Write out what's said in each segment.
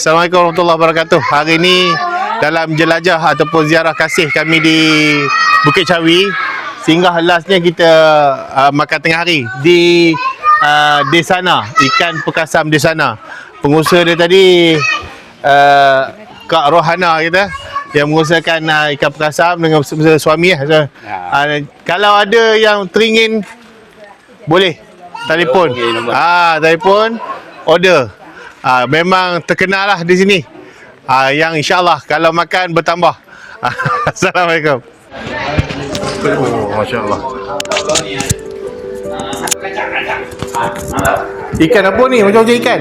Assalamualaikum warahmatullahi wabarakatuh. Hari ini dalam jelajah ataupun ziarah kasih kami di Bukit Cawi, singgah lastnya kita makan tengah hari di Desana, ikan perkasam Desana. Pengusaha dia tadi Kak Rohana kita yang mengusahakan ikan perkasam dengan suami kalau ada yang teringin boleh telefon. Telefon order. Memang terkenal lah di sini. Yang insyaAllah kalau makan bertambah. Assalamualaikum. Masya Allah. Ikan apa ni? Macam-macam ikan?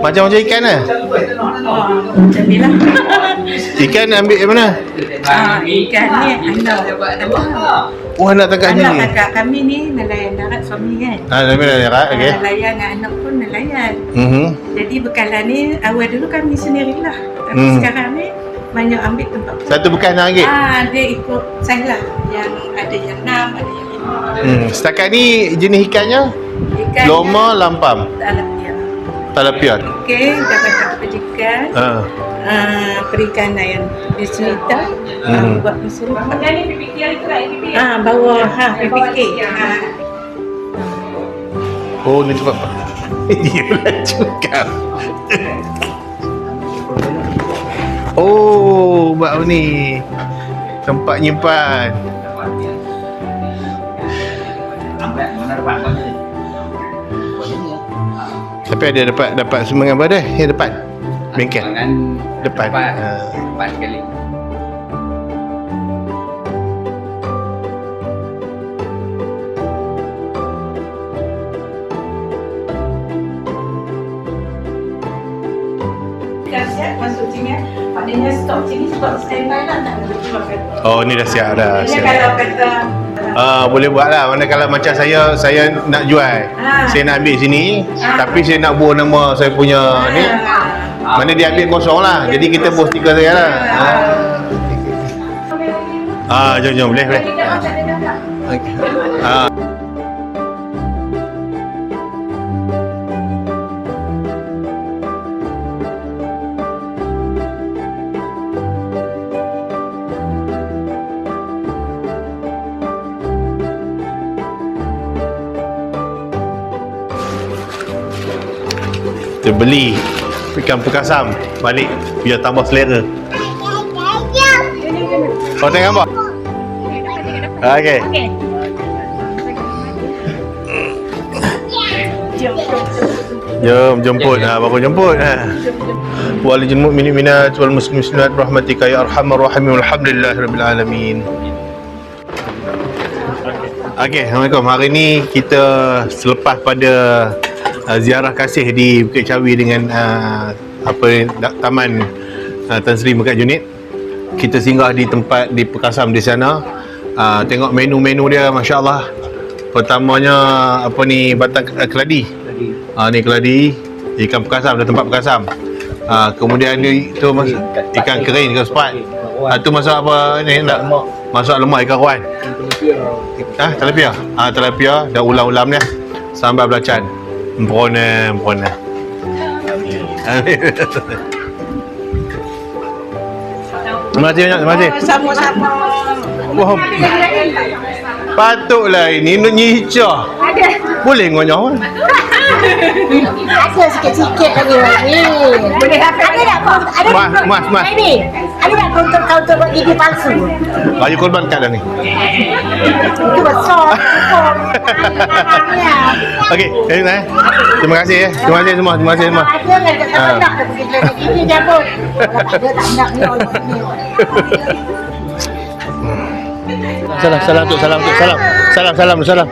Macam-macam ikan lah. Macam ni lah. Ikan ambil dari mana? Ikan ni anak. Oh, anak tangkap ni. Anak kakak kami ni nelayan darat suami kan. Nelayan darat, okey. Nelayan dengan anak pun nelayan. Mhm. Jadi bekalan ni awal dulu kami sendirilah. Tapi sekarang ni banyak ambil tempat. Satu bekas RM6. Dia ikut saya lah. Yang ada yang 6, ada yang 5. Setakat ni jenis ikannya? Ikan Loma, lampam, Talapia. talapia. Okey, dapat kebajikan. Perikanan yang diselita. Buat mesin. Ni PPK itu lah, bawah PPK. Oh, ni tempat apa? Dia lah cakap. Oh, buat ni tempat nyimpan. Tapi ada dapat semua apa dah? Yang depan. Bengkel. Depan. Depan sekali. Masuk sini, maknanya stok sini stok standby lah, tak ada jual. Oh, ni dah siap dah. Kalau kata Boleh buat lah. Mana kalau macam saya nak jual, saya nak ambil sini, tapi saya nak buang nama saya punya ni. Mana dia ambil kosong lah. Jadi kita post stiker saya lah. Jom boleh. Kita beli ikan perkasam balik biar tambah selera. Kau tengok gambar? Okey. Jom jemput. Bapak jemput. Walil mu'minin minat wal muslimin minat rahmatika ya arhamar rahimin walhamdulillahirabbil alamin. Okey, Assalamualaikum. Hari ni kita selepas pada ziarah kasih di Bukit Cawi dengan Taman Tan Sri Megat Junid. Kita singgah di tempat di Perkasam di sana. Tengok menu-menu dia, masya-Allah. Pertamanya batang keladi. Ni keladi, ikan perkasam dan tempat perkasam. Kemudian itu ikan kering, ikan sepat. Tu masak apa ni nak? Masak lemak ikan ruan. Tilapia. Tilapia dan ulam-ulam dia. Sambal belacan. Empona. Terima kasih. sama-sama. Wah, patutlah ini nyicah. Boleh ngonyah. Ada sikit-sikit lagi. Boleh ada tak? Mas. Ada tak kaunter buat gigi palsu? Baju korban kat dah ni. Itu besar. Okey, terima kasih ya. Terima kasih semua. Ada yang tak nak gigi jambut. Ada tak nak ni orang ni. Salam. Salam. Salam tu. Salam. Salam. Salam.